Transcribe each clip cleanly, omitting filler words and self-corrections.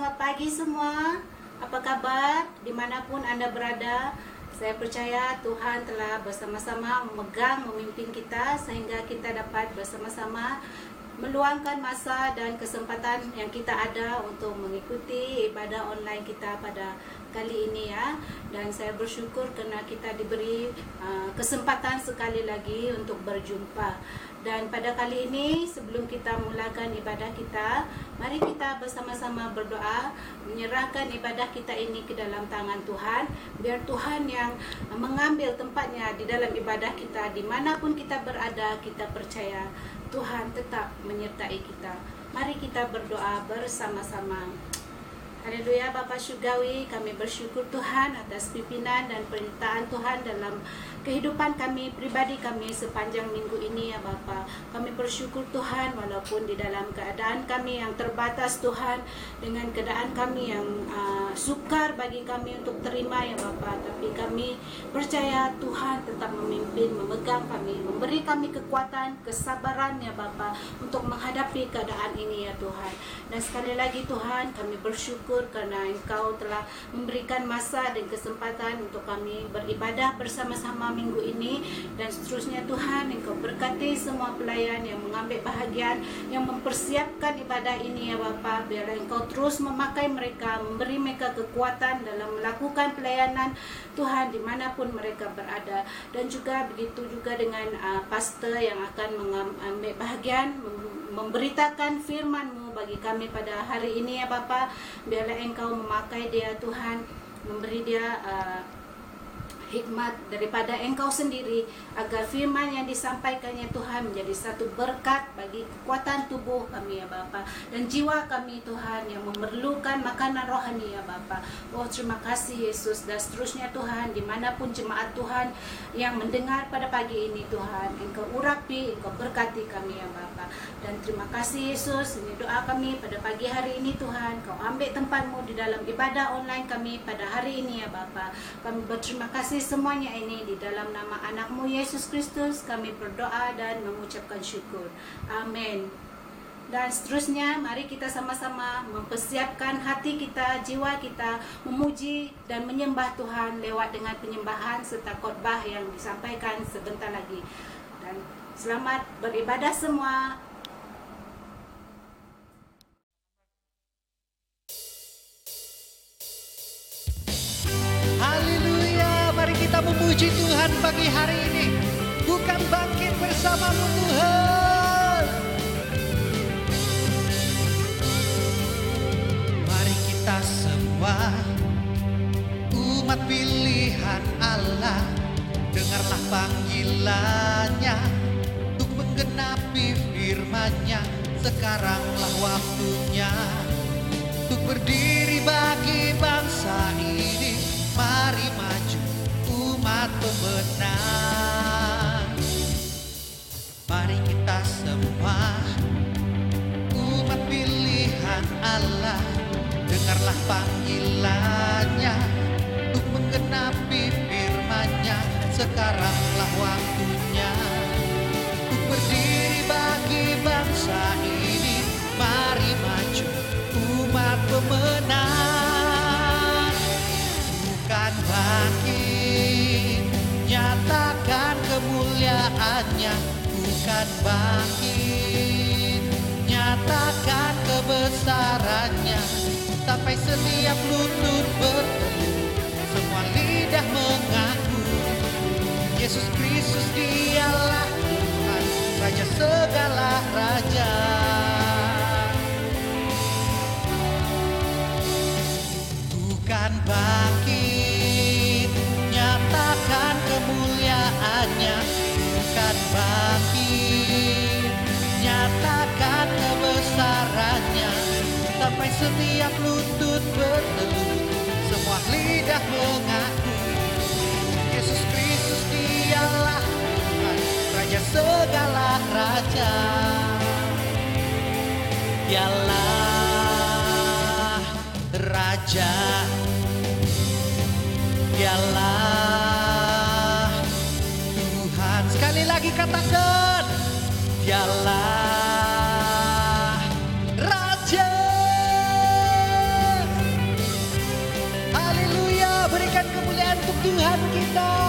Selamat pagi semua. Apa kabar? Dimanapun Anda berada, saya percaya Tuhan telah bersama-sama memegang, memimpin kita sehingga kita dapat bersama-sama meluangkan masa dan kesempatan yang kita ada untuk mengikuti ibadah online kita pada kali ini ya. Dan saya bersyukur kerana kita diberi kesempatan sekali lagi untuk berjumpa. Dan pada kali ini, sebelum kita mulakan ibadah kita, mari kita bersama-sama berdoa, menyerahkan ibadah kita ini ke dalam tangan Tuhan. Biar Tuhan yang mengambil tempatnya di dalam ibadah kita, dimanapun kita berada, kita percaya Tuhan tetap menyertai kita. Mari kita berdoa bersama-sama. Haleluya. Bapa Syurgawi, kami bersyukur Tuhan atas pimpinan dan penyertaan Tuhan dalam kehidupan kami, pribadi kami sepanjang minggu ini ya Bapa. Kami bersyukur Tuhan walaupun di dalam keadaan kami yang terbatas Tuhan, dengan keadaan kami yang sukar bagi kami untuk terima ya Bapa, tapi kami percaya Tuhan tetap memimpin, memegang kami, memberi kami kekuatan, kesabaran ya Bapa untuk menghadapi keadaan ini ya Tuhan. Dan sekali lagi Tuhan, kami bersyukur karena Engkau telah memberikan masa dan kesempatan untuk kami beribadah bersama-sama minggu ini. Dan seterusnya Tuhan, Engkau berkati semua pelayan yang mengambil bahagian, yang mempersiapkan ibadah ini ya Bapa. Biarlah Engkau terus memakai mereka, memberi mereka kekuatan dalam melakukan pelayanan Tuhan dimanapun mereka berada. Dan juga begitu juga dengan pastor yang akan mengambil bahagian memberitakan firman-Mu bagi kami pada hari ini ya Bapa. Biarlah Engkau memakai dia Tuhan, memberi dia hikmat daripada Engkau sendiri, agar firman yang disampaikannya Tuhan menjadi satu berkat bagi kekuatan tubuh kami ya Bapa, dan jiwa kami Tuhan yang memerlukan makanan rohani ya Bapa. Oh terima kasih Yesus. Dan seterusnya Tuhan, dimanapun jemaat Tuhan yang mendengar pada pagi ini Tuhan, Engkau urapi, Engkau berkati kami ya Bapa. Dan terima kasih Yesus. Ini doa kami pada pagi hari ini Tuhan, Kau ambil tempat-Mu di dalam ibadah online kami pada hari ini ya Bapa. Kami berterima kasih semuanya ini di dalam nama anak-Mu Yesus Kristus kami berdoa dan mengucapkan syukur. Amin. Dan seterusnya mari kita sama-sama mempersiapkan hati kita, jiwa kita memuji dan menyembah Tuhan lewat dengan penyembahan serta khotbah yang disampaikan sebentar lagi. Dan selamat beribadah semua. Mari kita memuji Tuhan pagi hari ini. Bukan bangkit bersama-Mu Tuhan. Mari kita semua umat pilihan Allah, dengarlah panggilannya untuk menggenapi firman-Nya. Sekaranglah waktunya untuk berdiri bagi bangsa ini. Mari maju umat pemenang. Mari kita semua umat pilihan Allah, dengarlah panggilannya untuk menggenapi firman-Nya. Sekaranglah waktunya untuk berdiri bagi bangsa ini. Mari maju umat pemenang. Bukan bangkit, nyatakan kemuliaan-Nya. Bukan bangkit, nyatakan kebesaran-Nya. Sampai setiap lutut berteduh, semua lidah mengaku Yesus Kristus Dialah Tuhan, Raja segala raja. Bukan bangkit, nyatakan kemuliaan-Nya. Bukan bangkit, nyatakan kebesaran-Nya. Sampai setiap lutut bertelut, semua lidah mengaku Yesus Kristus Dialah Tuhan, Raja segala raja. Dialah Raja, Dialah Tuhan. Sekali lagi katakan, Dialah Raja. Tuhan kita.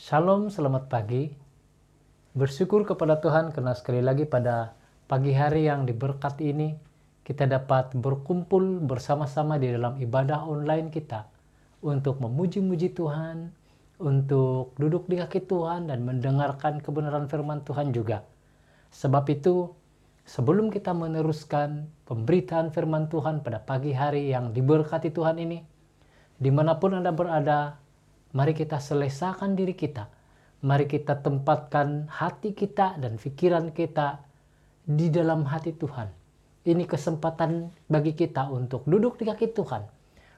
Shalom, selamat pagi. Bersyukur kepada Tuhan karena sekali lagi pada pagi hari yang diberkati ini kita dapat berkumpul bersama-sama di dalam ibadah online kita untuk memuji-muji Tuhan, untuk duduk di kaki Tuhan dan mendengarkan kebenaran firman Tuhan juga. Sebab itu, sebelum kita meneruskan pemberitaan firman Tuhan pada pagi hari yang diberkati Tuhan ini, dimanapun Anda berada, Mari kita selesakan diri kita. Mari kita tempatkan hati kita dan pikiran kita di dalam hati Tuhan. Ini kesempatan bagi kita untuk duduk di kaki Tuhan,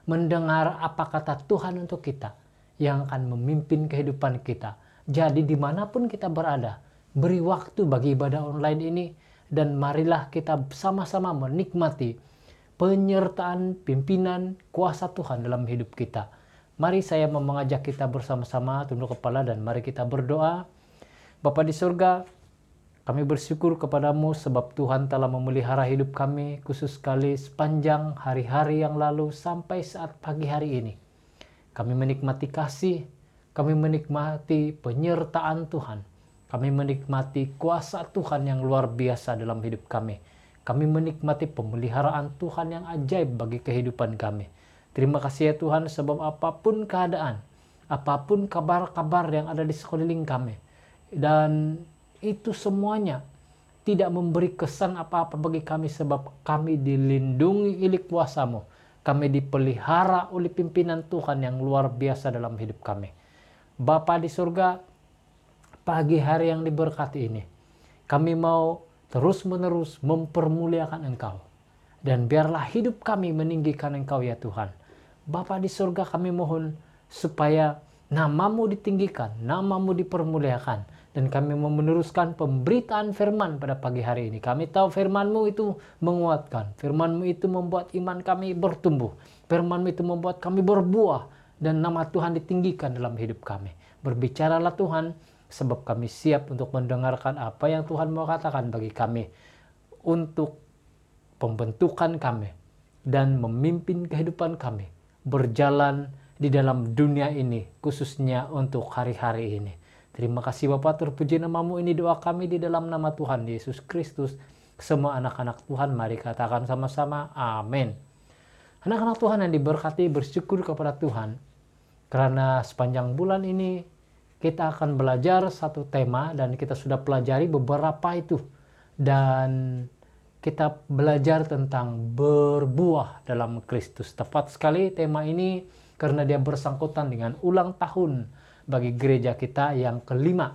mendengar apa kata Tuhan untuk kita yang akan memimpin kehidupan kita. Jadi dimanapun kita berada, beri waktu bagi ibadah online ini, dan marilah kita sama-sama menikmati penyertaan, pimpinan, kuasa Tuhan dalam hidup kita. Mari saya mau mengajak kita bersama-sama tunduk kepala dan mari kita berdoa. Bapa di surga, kami bersyukur kepadamu sebab Tuhan telah memelihara hidup kami, khusus sekali sepanjang hari-hari yang lalu sampai saat pagi hari ini. Kami menikmati kasih, kami menikmati penyertaan Tuhan, kami menikmati kuasa Tuhan yang luar biasa dalam hidup kami. Kami menikmati pemeliharaan Tuhan yang ajaib bagi kehidupan kami. Terima kasih ya Tuhan sebab apapun keadaan, apapun kabar-kabar yang ada di sekeliling kami, dan itu semuanya tidak memberi kesan apa-apa bagi kami sebab kami dilindungi oleh kuasa-Mu. Kami dipelihara oleh pimpinan Tuhan yang luar biasa dalam hidup kami. Bapa di surga, pagi hari yang diberkati ini, kami mau terus-menerus mempermuliakan Engkau. Dan biarlah hidup kami meninggikan Engkau ya Tuhan. Bapa di surga, kami mohon supaya nama-Mu ditinggikan, nama-Mu dipermuliakan. Dan kami mau meneruskan pemberitaan firman pada pagi hari ini. Kami tahu firman-Mu itu menguatkan. Firman-Mu itu membuat iman kami bertumbuh. Firman-Mu itu membuat kami berbuah. Dan nama Tuhan ditinggikan dalam hidup kami. Berbicaralah Tuhan, sebab kami siap untuk mendengarkan apa yang Tuhan mau katakan bagi kami. Untuk pembentukan kami dan memimpin kehidupan kami berjalan di dalam dunia ini, khususnya untuk hari-hari ini. Terima kasih Bapa, terpuji nama-Mu, ini doa kami di dalam nama Tuhan Yesus Kristus. Semua anak-anak Tuhan mari katakan sama-sama amin. Anak-anak Tuhan yang diberkati, bersyukur kepada Tuhan karena sepanjang bulan ini kita akan belajar satu tema dan kita sudah pelajari beberapa itu. Dan kita belajar tentang berbuah dalam Kristus. Tepat sekali tema ini karena dia bersangkutan dengan ulang tahun bagi gereja kita yang kelima.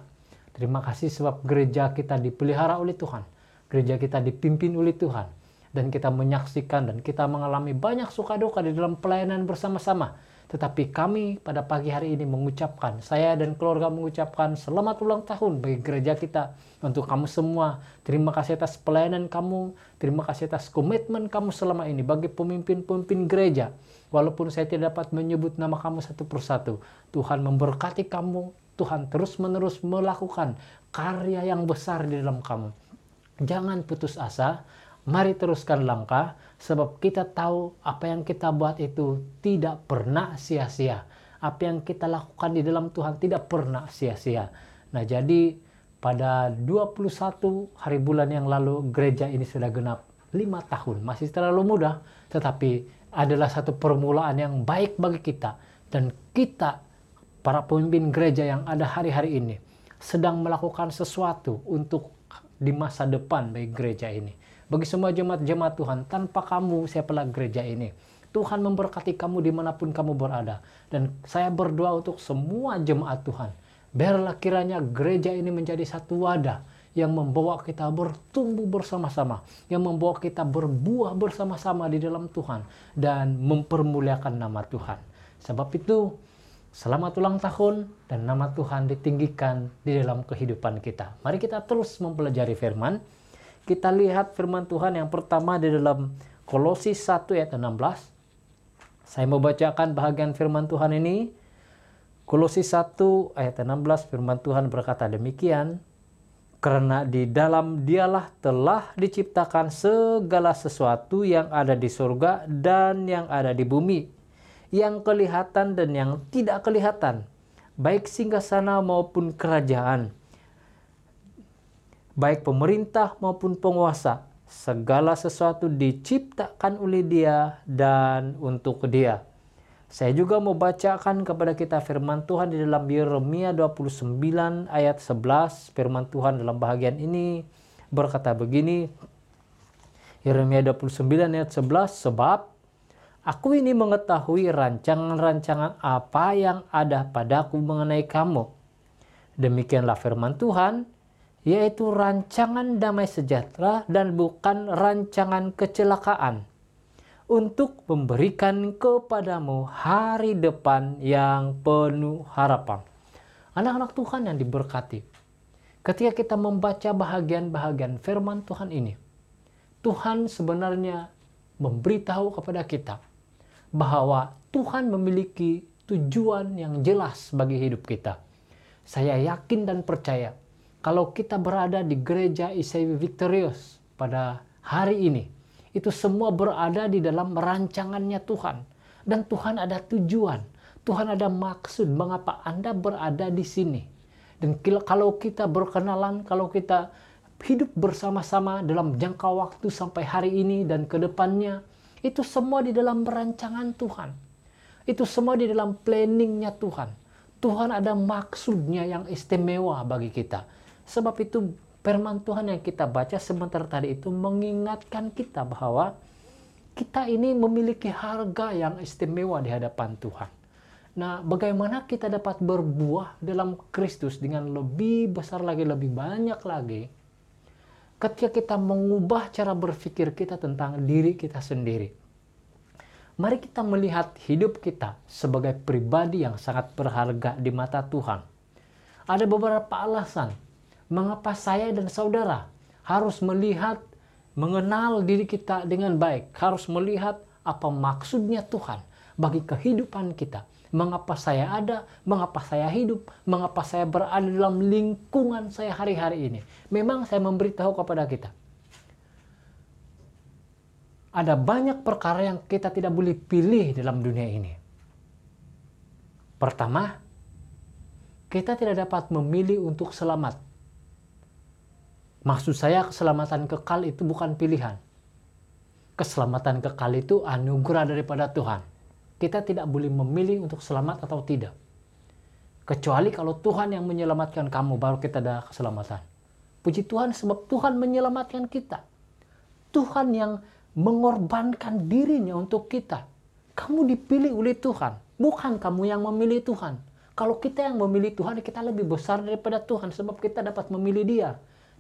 Terima kasih sebab gereja kita dipelihara oleh Tuhan. Gereja kita dipimpin oleh Tuhan. Dan kita menyaksikan dan kita mengalami banyak suka duka di dalam pelayanan bersama-sama. Tetapi kami pada pagi hari ini mengucapkan, saya dan keluarga mengucapkan selamat ulang tahun bagi gereja kita. Untuk kamu semua, terima kasih atas pelayanan kamu, terima kasih atas komitmen kamu selama ini bagi pemimpin-pemimpin gereja. Walaupun saya tidak dapat menyebut nama kamu satu persatu, Tuhan memberkati kamu, Tuhan terus-menerus melakukan karya yang besar di dalam kamu. Jangan putus asa, mari teruskan langkah, sebab kita tahu apa yang kita buat itu tidak pernah sia-sia. Apa yang kita lakukan di dalam Tuhan tidak pernah sia-sia. Nah jadi pada 21 hari bulan yang lalu gereja ini sudah genap 5 tahun. Masih terlalu muda, tetapi adalah satu permulaan yang baik bagi kita. Dan kita, para pemimpin gereja yang ada hari-hari ini, sedang melakukan sesuatu untuk di masa depan bagi gereja ini. Bagi semua jemaat-jemaat Tuhan, tanpa kamu siapalah gereja ini. Tuhan memberkati kamu dimanapun kamu berada. Dan saya berdoa untuk semua jemaat Tuhan. Biarlah kiranya gereja ini menjadi satu wadah yang membawa kita bertumbuh bersama-sama. Yang membawa kita berbuah bersama-sama di dalam Tuhan. Dan mempermuliakan nama Tuhan. Sebab itu, selamat ulang tahun dan nama Tuhan ditinggikan di dalam kehidupan kita. Mari kita terus mempelajari firman. Kita lihat firman Tuhan yang pertama di dalam Kolose 1 ayat 16. Saya mau bacakan bahagian firman Tuhan ini. Kolose 1 ayat 16 firman Tuhan berkata demikian. Karena di dalam dialah telah diciptakan segala sesuatu yang ada di surga dan yang ada di bumi. Yang kelihatan dan yang tidak kelihatan. Baik singgasana maupun kerajaan. Baik pemerintah maupun penguasa, segala sesuatu diciptakan oleh Dia dan untuk Dia. Saya juga mau bacakan kepada kita firman Tuhan di dalam Yeremia 29 ayat 11. Firman Tuhan dalam bahagian ini berkata begini. Yeremia 29 ayat 11, sebab Aku ini mengetahui rancangan-rancangan apa yang ada padaku mengenai kamu. Demikianlah firman Tuhan, yaitu rancangan damai sejahtera dan bukan rancangan kecelakaan, untuk memberikan kepadamu hari depan yang penuh harapan. Anak-anak Tuhan yang diberkati, ketika kita membaca bahagian-bahagian firman Tuhan ini, Tuhan sebenarnya memberitahu kepada kita bahwa Tuhan memiliki tujuan yang jelas bagi hidup kita. Saya yakin dan percaya kalau kita berada di gereja ICW Victorious pada hari ini, itu semua berada di dalam rancangannya Tuhan. Dan Tuhan ada tujuan, Tuhan ada maksud mengapa Anda berada di sini. Dan kalau kita berkenalan, kalau kita hidup bersama-sama dalam jangka waktu sampai hari ini dan ke depannya, itu semua di dalam rancangan Tuhan. Itu semua di dalam planningnya Tuhan. Tuhan ada maksudnya yang istimewa bagi kita. Sebab itu firman Tuhan yang kita baca sebentar tadi itu mengingatkan kita bahwa kita ini memiliki harga yang istimewa di hadapan Tuhan. Nah, bagaimana kita dapat berbuah dalam Kristus dengan lebih besar lagi, lebih banyak lagi, ketika kita mengubah cara berpikir kita tentang diri kita sendiri. Mari kita melihat hidup kita sebagai pribadi yang sangat berharga di mata Tuhan. Ada beberapa alasan mengapa saya dan saudara harus melihat, mengenal diri kita dengan baik. Harus melihat apa maksudnya Tuhan bagi kehidupan kita. Mengapa saya ada, mengapa saya hidup, mengapa saya berada dalam lingkungan saya hari-hari ini. Memang saya memberitahu kepada kita, ada banyak perkara yang kita tidak boleh pilih dalam dunia ini. Pertama, kita tidak dapat memilih untuk selamat. Maksud saya keselamatan kekal itu bukan pilihan. Keselamatan kekal itu anugerah daripada Tuhan. Kita tidak boleh memilih untuk selamat atau tidak. Kecuali kalau Tuhan yang menyelamatkan kamu, baru kita ada keselamatan. Puji Tuhan sebab Tuhan menyelamatkan kita. Tuhan yang mengorbankan dirinya untuk kita. Kamu dipilih oleh Tuhan, bukan kamu yang memilih Tuhan. Kalau kita yang memilih Tuhan, kita lebih besar daripada Tuhan sebab kita dapat memilih Dia.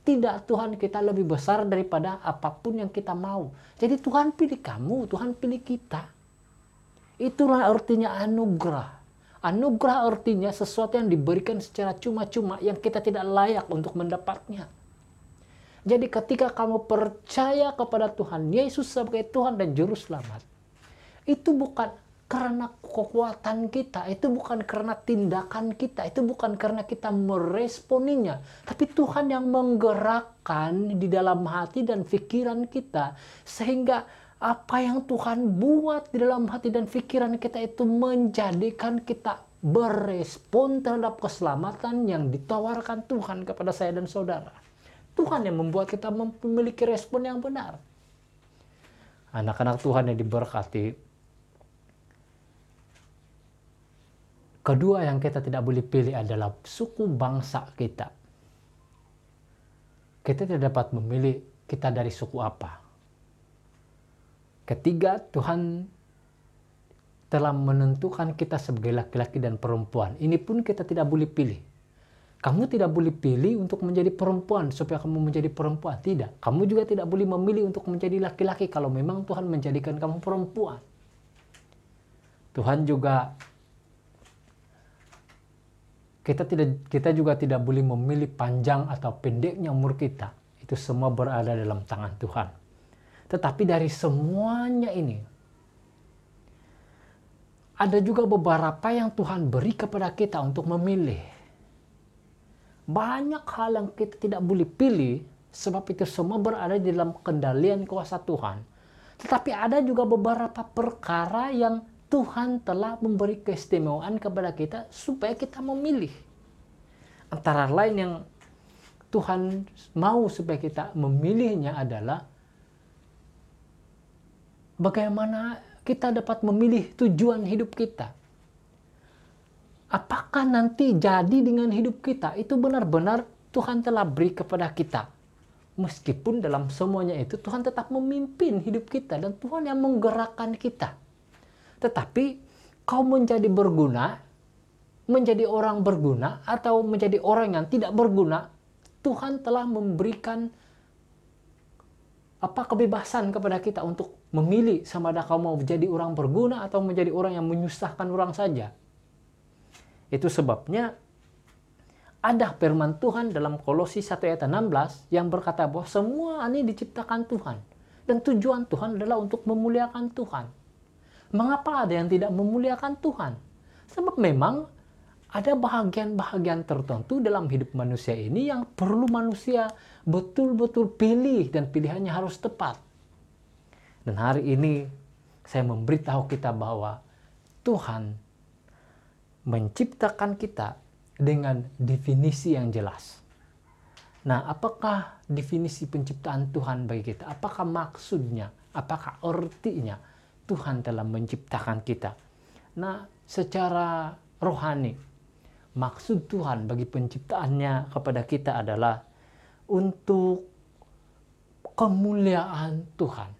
Tidak, Tuhan kita lebih besar daripada apapun yang kita mau. Jadi Tuhan pilih kamu, Tuhan pilih kita. Itulah artinya anugerah. Anugerah artinya sesuatu yang diberikan secara cuma-cuma yang kita tidak layak untuk mendapatnya. Jadi ketika kamu percaya kepada Tuhan Yesus sebagai Tuhan dan Juru Selamat, itu bukan karena kekuatan kita, itu bukan karena tindakan kita, itu bukan karena kita meresponinya, tapi Tuhan yang menggerakkan di dalam hati dan pikiran kita, sehingga apa yang Tuhan buat di dalam hati dan pikiran kita itu menjadikan kita berespon terhadap keselamatan yang ditawarkan Tuhan kepada saya dan saudara. Tuhan yang membuat kita memiliki respon yang benar. Anak-anak Tuhan yang diberkati, kedua yang kita tidak boleh pilih adalah suku bangsa kita. Kita tidak dapat memilih kita dari suku apa. Ketiga, Tuhan telah menentukan kita sebagai laki-laki dan perempuan. Ini pun kita tidak boleh pilih. Kamu tidak boleh pilih untuk menjadi perempuan supaya kamu menjadi perempuan. Tidak. Kamu juga tidak boleh memilih untuk menjadi laki-laki kalau memang Tuhan menjadikan kamu perempuan. Tuhan juga, kita juga tidak boleh memilih panjang atau pendeknya umur kita. Itu semua berada dalam tangan Tuhan. Tetapi dari semuanya ini, ada juga beberapa yang Tuhan beri kepada kita untuk memilih. Banyak hal yang kita tidak boleh pilih, sebab itu semua berada di dalam kendalian kuasa Tuhan. Tetapi ada juga beberapa perkara yang Tuhan telah memberi keistimewaan kepada kita supaya kita memilih. Antara lain yang Tuhan mau supaya kita memilihnya adalah bagaimana kita dapat memilih tujuan hidup kita. Apakah nanti jadi dengan hidup kita itu benar-benar Tuhan telah beri kepada kita. Meskipun dalam semuanya itu Tuhan tetap memimpin hidup kita dan Tuhan yang menggerakkan kita. Tetapi kau menjadi berguna, menjadi orang berguna, atau menjadi orang yang tidak berguna, Tuhan telah memberikan kebebasan kepada kita untuk memilih sama ada kau mau menjadi orang berguna atau menjadi orang yang menyusahkan orang saja. Itu sebabnya ada firman Tuhan dalam Kolose 1 ayat 16 yang berkata bahwa semua ini diciptakan Tuhan. Dan tujuan Tuhan adalah untuk memuliakan Tuhan. Mengapa ada yang tidak memuliakan Tuhan? Sebab memang ada bahagian-bahagian tertentu dalam hidup manusia ini yang perlu manusia betul-betul pilih dan pilihannya harus tepat. Dan hari ini saya memberitahu kita bahwa Tuhan menciptakan kita dengan definisi yang jelas. Nah, apakah definisi penciptaan Tuhan bagi kita? Apakah maksudnya? Apakah artinya Tuhan telah menciptakan kita? Nah, secara rohani, maksud Tuhan bagi penciptaannya kepada kita adalah untuk kemuliaan Tuhan.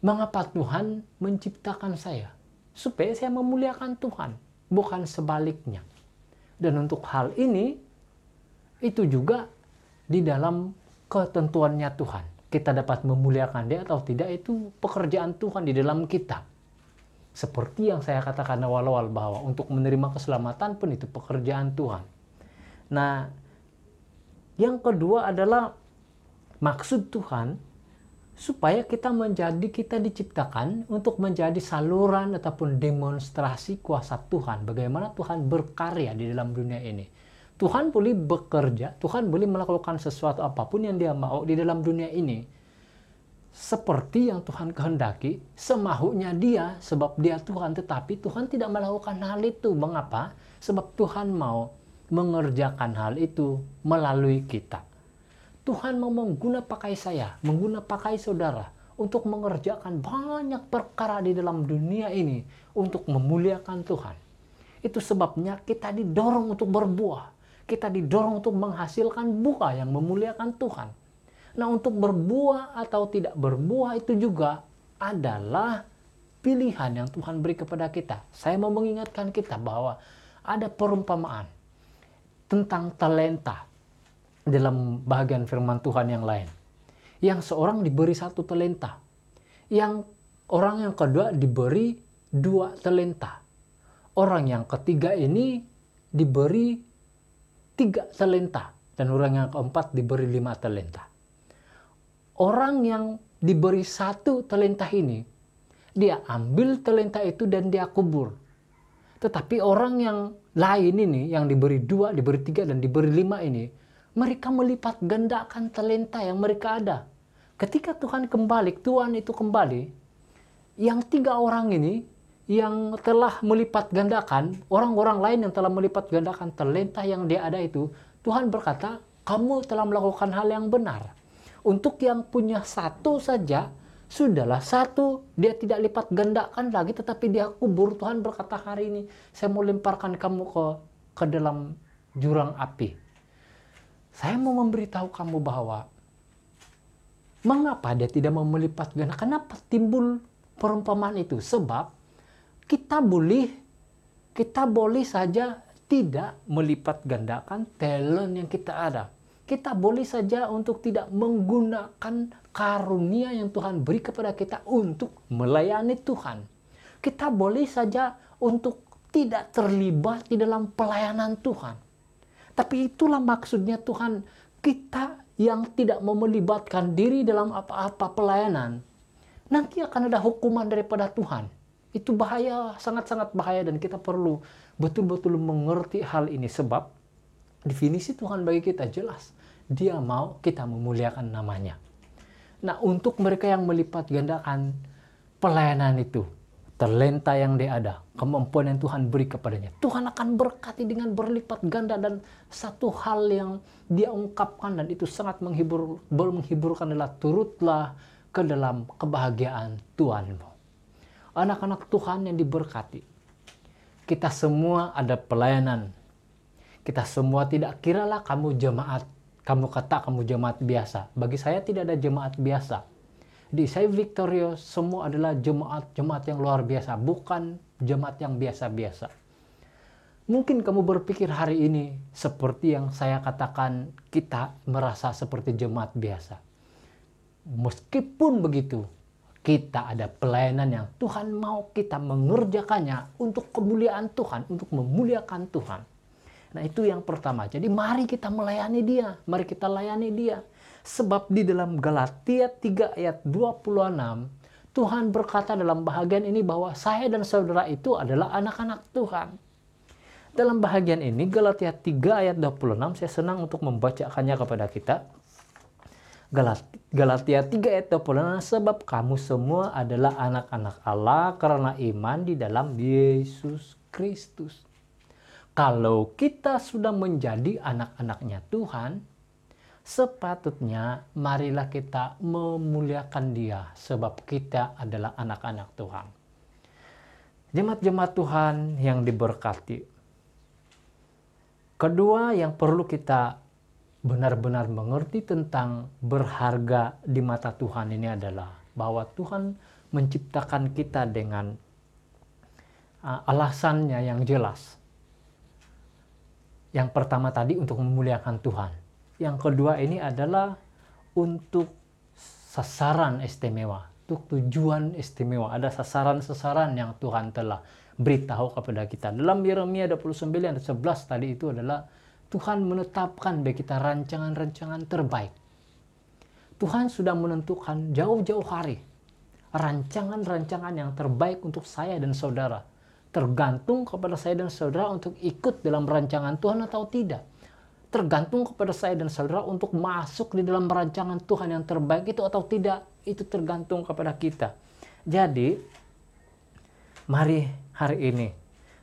Mengapa Tuhan menciptakan saya? Supaya saya memuliakan Tuhan, bukan sebaliknya. Dan untuk hal ini, itu juga di dalam ketentuannya Tuhan. Kita dapat memuliakan Dia atau tidak, itu pekerjaan Tuhan di dalam kita. Seperti yang saya katakan awal-awal bahwa untuk menerima keselamatan pun itu pekerjaan Tuhan. Nah, yang kedua adalah maksud Tuhan supaya kita diciptakan untuk menjadi saluran ataupun demonstrasi kuasa Tuhan. Bagaimana Tuhan berkarya di dalam dunia ini. Tuhan boleh bekerja, Tuhan boleh melakukan sesuatu apapun yang Dia mau di dalam dunia ini. Seperti yang Tuhan kehendaki, semaunya Dia, sebab Dia Tuhan, tetapi Tuhan tidak melakukan hal itu. Mengapa? Sebab Tuhan mau mengerjakan hal itu melalui kita. Tuhan mau pakai saya, pakai saudara, untuk mengerjakan banyak perkara di dalam dunia ini, untuk memuliakan Tuhan. Itu sebabnya kita didorong untuk berbuah. Kita didorong untuk menghasilkan buah yang memuliakan Tuhan. Nah, untuk berbuah atau tidak berbuah itu juga adalah pilihan yang Tuhan beri kepada kita. Saya mau mengingatkan kita bahwa ada perumpamaan tentang talenta dalam bahagian firman Tuhan yang lain. Yang seorang diberi 1 talenta. Yang orang yang kedua diberi 2 talenta. Orang yang ketiga ini diberi 3 talenta. Dan orang yang keempat diberi 5 talenta. Orang yang diberi 1 talenta ini, dia ambil talenta itu dan dia kubur. Tetapi orang yang lain ini, yang diberi 2, diberi 3, dan diberi 5 ini, mereka melipat gandakan talenta yang mereka ada. Ketika Tuhan itu kembali, yang 3 orang ini, yang telah melipat gandakan, orang-orang lain yang telah melipat gandakan talenta yang dia ada itu, Tuhan berkata, kamu telah melakukan hal yang benar. Untuk yang punya 1 saja, sudahlah 1, dia tidak lipat gandakan lagi, tetapi dia kubur. Tuhan berkata hari ini, saya mau lemparkan kamu ke dalam jurang api. Saya mau memberitahu kamu bahwa, mengapa dia tidak mau melipat gandakan? Kenapa timbul perumpamaan itu? Sebab, kita boleh saja tidak melipat gandakan talent yang kita ada. Kita boleh saja untuk tidak menggunakan karunia yang Tuhan beri kepada kita untuk melayani Tuhan. Kita boleh saja untuk tidak terlibat di dalam pelayanan Tuhan. Tapi itulah maksudnya Tuhan, kita yang tidak mau melibatkan diri dalam apa-apa pelayanan, nanti akan ada hukuman daripada Tuhan. Itu bahaya, sangat-sangat bahaya, dan kita perlu betul-betul mengerti hal ini. Sebab definisi Tuhan bagi kita jelas. Dia mau kita memuliakan namanya. Nah, untuk mereka yang melipat gandakan pelayanan itu, talenta yang dia ada, kemampuan yang Tuhan beri kepadanya, Tuhan akan berkati dengan berlipat ganda. Dan satu hal yang dia ungkapkan, dan itu sangat menghiburkan adalah, turutlah ke dalam kebahagiaan Tuhanmu. Anak-anak Tuhan yang diberkati, kita semua ada pelayanan. Kita semua tidak kiralah kamu jemaat. Kamu kata kamu jemaat biasa. Bagi saya tidak ada jemaat biasa. di ICF Victorious semua adalah jemaat yang luar biasa, bukan jemaat yang biasa-biasa. Mungkin kamu berpikir hari ini seperti yang saya katakan, kita merasa seperti jemaat biasa. Meskipun begitu, kita ada pelayanan yang Tuhan mau kita mengerjakannya untuk kemuliaan Tuhan, untuk memuliakan Tuhan. Nah, itu yang pertama. Jadi mari kita melayani Dia, mari kita layani Dia. Sebab di dalam Galatia 3 ayat 26, Tuhan berkata dalam bahagian ini bahwa saya dan saudara itu adalah anak-anak Tuhan. Dalam bahagian ini, Galatia 3 ayat 26, saya senang untuk membacakannya kepada kita. Galatia 3 ayat 26, sebab kamu semua adalah anak-anak Allah karena iman di dalam Yesus Kristus. Kalau kita sudah menjadi anak-anaknya Tuhan, sepatutnya marilah kita memuliakan Dia, sebab kita adalah anak-anak Tuhan. Jemaat-jemaat Tuhan yang diberkati. Kedua yang perlu kita benar-benar mengerti tentang berharga di mata Tuhan ini adalah bahwa Tuhan menciptakan kita dengan alasannya yang jelas. Yang pertama tadi untuk memuliakan Tuhan. Yang kedua ini adalah untuk sasaran istimewa, untuk tujuan istimewa. Ada sasaran-sasaran yang Tuhan telah beritahu kepada kita. Dalam Yeremia 29 ayat 11 tadi itu adalah Tuhan menetapkan bagi kita rancangan-rancangan terbaik. Tuhan sudah menentukan jauh-jauh hari rancangan-rancangan yang terbaik untuk saya dan saudara. Tergantung kepada saya dan saudara untuk ikut dalam rancangan Tuhan atau tidak. Tergantung kepada saya dan saudara untuk masuk di dalam rancangan Tuhan yang terbaik itu atau tidak. Itu tergantung kepada kita. Jadi, mari hari ini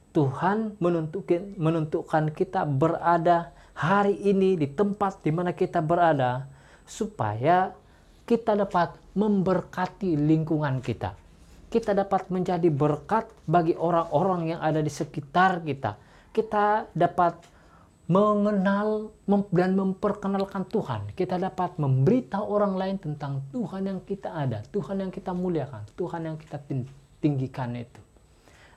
Tuhan menentukan kita berada hari ini di tempat di mana kita berada supaya kita dapat memberkati lingkungan kita. Kita dapat menjadi berkat bagi orang-orang yang ada di sekitar kita. Kita dapat mengenal dan memperkenalkan Tuhan. Kita dapat memberitahu orang lain tentang Tuhan yang kita ada, Tuhan yang kita muliakan, Tuhan yang kita tinggikan itu.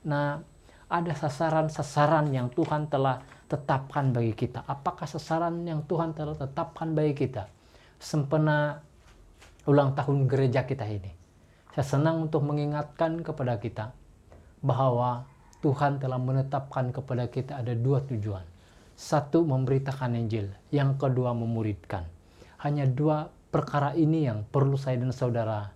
Nah, ada sasaran-sasaran yang Tuhan telah tetapkan bagi kita. Apakah sasaran yang Tuhan telah tetapkan bagi kita? Sempena ulang tahun gereja kita ini, saya senang untuk mengingatkan kepada kita bahwa Tuhan telah menetapkan kepada kita ada dua tujuan. Satu, memberitakan Injil. Yang kedua, memuridkan. Hanya dua perkara ini yang perlu saya dan saudara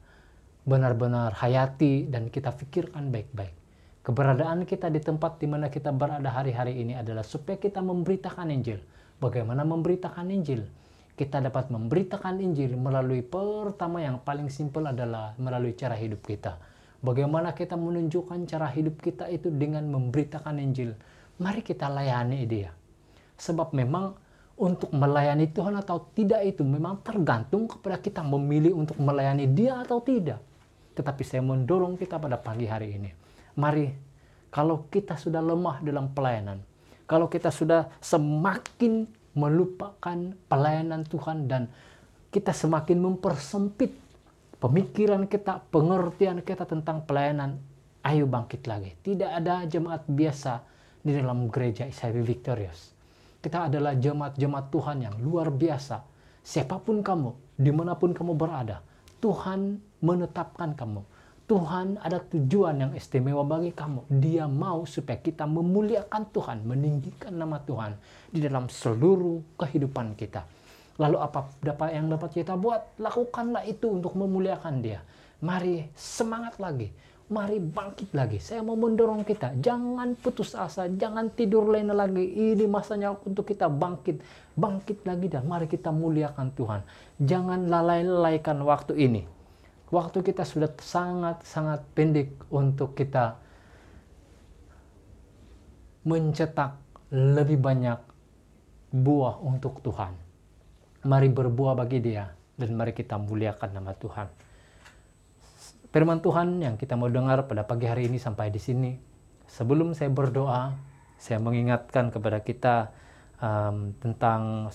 benar-benar hayati dan kita pikirkan baik-baik. Keberadaan kita di tempat di mana kita berada hari-hari ini adalah supaya kita memberitakan Injil. Bagaimana memberitakan Injil? Kita dapat memberitakan Injil melalui pertama yang paling simpel adalah melalui cara hidup kita. Bagaimana kita menunjukkan cara hidup kita itu dengan memberitakan Injil. Mari kita layani Dia. Sebab memang untuk melayani Tuhan atau tidak itu memang tergantung kepada kita memilih untuk melayani Dia atau tidak. Tetapi saya mendorong kita pada pagi hari ini. Mari, kalau kita sudah lemah dalam pelayanan, kalau kita sudah semakin melupakan pelayanan Tuhan dan kita semakin mempersempit pemikiran kita, pengertian kita tentang pelayanan, ayo bangkit lagi. Tidak ada jemaat biasa di dalam gereja ICF Victorious. Kita adalah jemaat-jemaat Tuhan yang luar biasa. Siapapun kamu, dimanapun kamu berada, Tuhan menetapkan kamu. Tuhan ada tujuan yang istimewa bagi kamu. Dia mau supaya kita memuliakan Tuhan, meninggikan nama Tuhan di dalam seluruh kehidupan kita. Lalu apa yang dapat kita buat? Lakukanlah itu untuk memuliakan Dia. Mari semangat lagi. Mari bangkit lagi. Saya mau mendorong kita. Jangan putus asa. Jangan tidur lena lagi. Ini masanya untuk kita bangkit. Bangkit lagi dan mari kita muliakan Tuhan. Jangan lalai-lalaikan waktu ini. Waktu kita sudah sangat-sangat pendek untuk kita mencetak lebih banyak buah untuk Tuhan. Mari berbuah bagi Dia dan mari kita muliakan nama Tuhan. Firman Tuhan yang kita mau dengar pada pagi hari ini sampai di sini. Sebelum saya berdoa, saya mengingatkan kepada kita tentang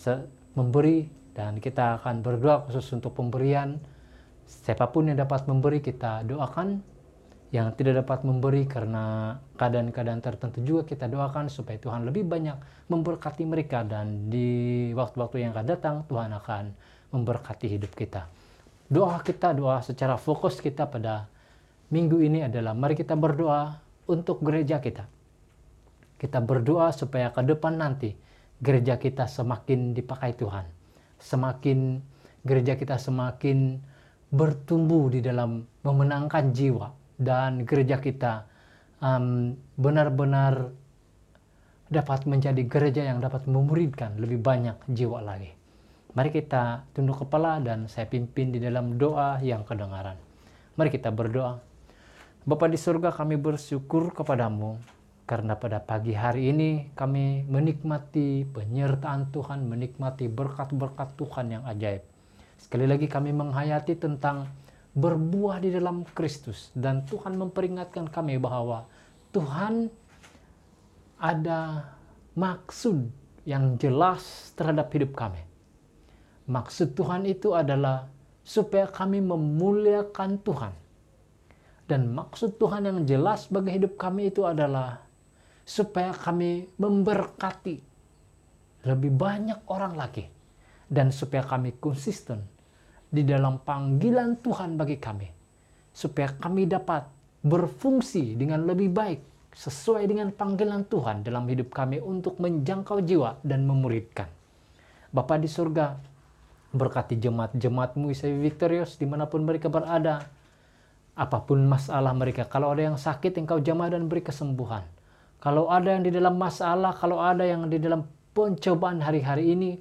memberi dan kita akan berdoa khusus untuk pemberian. Siapapun yang dapat memberi kita doakan, yang tidak dapat memberi karena keadaan-keadaan tertentu juga kita doakan supaya Tuhan lebih banyak memberkati mereka, dan di waktu-waktu yang akan datang Tuhan akan memberkati hidup kita. Doa kita, doa secara fokus kita pada minggu ini adalah mari kita berdoa untuk gereja kita. Kita berdoa supaya ke depan nanti gereja kita semakin dipakai Tuhan. Gereja kita semakin bertumbuh di dalam memenangkan jiwa, dan gereja kita benar-benar dapat menjadi gereja yang dapat memuridkan lebih banyak jiwa lagi. Mari kita tunduk kepala dan saya pimpin di dalam doa yang kedengaran. Mari kita berdoa. Bapa di surga, kami bersyukur kepadamu karena pada pagi hari ini kami menikmati penyertaan Tuhan, menikmati berkat-berkat Tuhan yang ajaib. Sekali lagi kami menghayati tentang berbuah di dalam Kristus, dan Tuhan memperingatkan kami bahwa Tuhan ada maksud yang jelas terhadap hidup kami. Maksud Tuhan itu adalah supaya kami memuliakan Tuhan. Dan maksud Tuhan yang jelas bagi hidup kami itu adalah supaya kami memberkati lebih banyak orang lagi. Dan supaya kami konsisten di dalam panggilan Tuhan bagi kami. Supaya kami dapat berfungsi dengan lebih baik sesuai dengan panggilan Tuhan dalam hidup kami untuk menjangkau jiwa dan memuridkan. Bapa di surga, berkati jemaat-jemaat-Mu ICB Victorious dimanapun mereka berada. Apapun masalah mereka, kalau ada yang sakit Engkau jamah dan beri kesembuhan. Kalau ada yang di dalam masalah, kalau ada yang di dalam pencobaan hari-hari ini,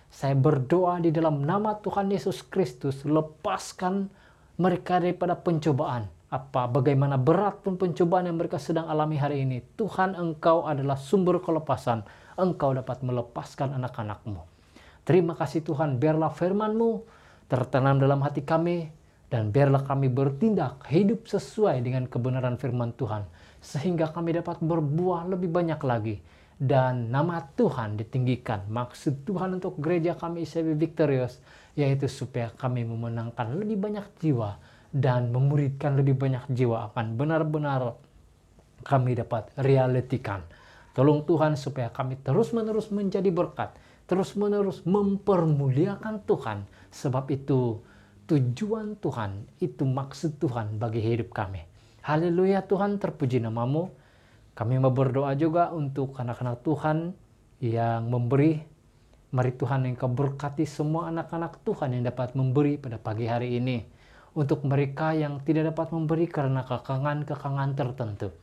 saya berdoa di dalam nama Tuhan Yesus Kristus, lepaskan mereka daripada pencobaan. Bagaimana berat pun pencobaan yang mereka sedang alami hari ini, Tuhan Engkau adalah sumber kelepasan. Engkau dapat melepaskan anak-anak-Mu. Terima kasih Tuhan, biarlah firman-Mu tertanam dalam hati kami, dan biarlah kami bertindak hidup sesuai dengan kebenaran firman Tuhan, sehingga kami dapat berbuah lebih banyak lagi. Dan nama Tuhan ditinggikan. Maksud Tuhan untuk gereja kami ICB Victorious yaitu supaya kami memenangkan lebih banyak jiwa dan memuridkan lebih banyak jiwa akan benar-benar kami dapat realitikan. Tolong Tuhan supaya kami terus-menerus menjadi berkat, terus-menerus mempermuliakan Tuhan. Sebab itu tujuan Tuhan, itu maksud Tuhan bagi hidup kami. Haleluya Tuhan, terpuji nama-Mu. Kami mau berdoa juga untuk anak-anak Tuhan yang memberi. Mari Tuhan Engkau berkati semua anak-anak Tuhan yang dapat memberi pada pagi hari ini. Untuk mereka yang tidak dapat memberi karena kekangan-kekangan tertentu.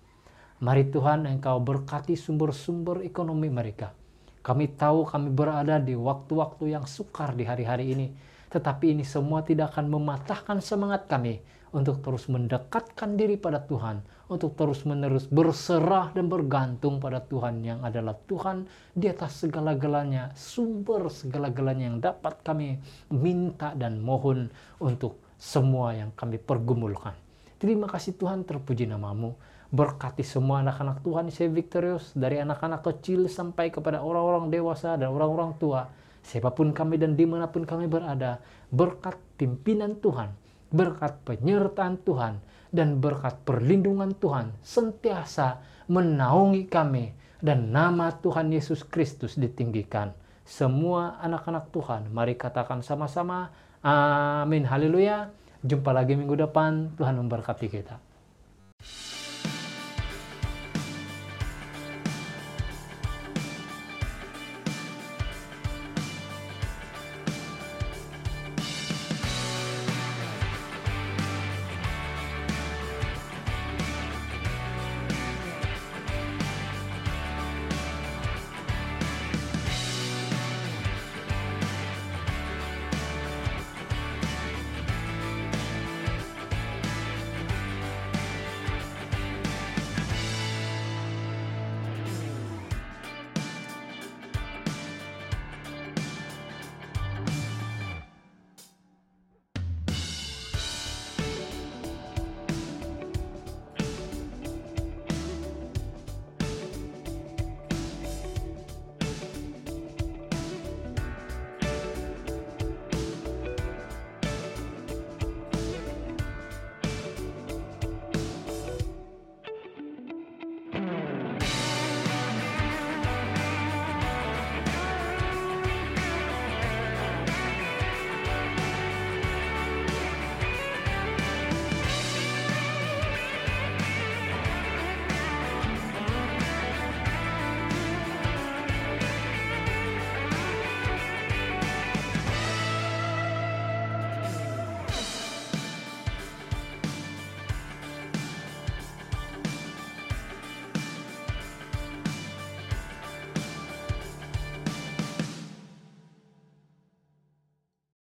Mari Tuhan Engkau berkati sumber-sumber ekonomi mereka. Kami tahu kami berada di waktu-waktu yang sukar di hari-hari ini. Tetapi ini semua tidak akan mematahkan semangat kami untuk terus mendekatkan diri pada Tuhan, untuk terus-menerus berserah dan bergantung pada Tuhan yang adalah Tuhan di atas segala-galanya, sumber segala-galanya yang dapat kami minta dan mohon untuk semua yang kami pergumulkan. Terima kasih Tuhan, terpuji nama-Mu. Berkati semua anak-anak Tuhan ICB Victorious, dari anak-anak kecil sampai kepada orang-orang dewasa dan orang-orang tua. Siapapun kami dan dimanapun kami berada, berkat pimpinan Tuhan, berkat penyertaan Tuhan, dan berkat perlindungan Tuhan sentiasa menaungi kami, dan nama Tuhan Yesus Kristus ditinggikan. Semua anak-anak Tuhan, mari katakan sama-sama, amin, haleluya. Jumpa lagi minggu depan, Tuhan memberkati kita.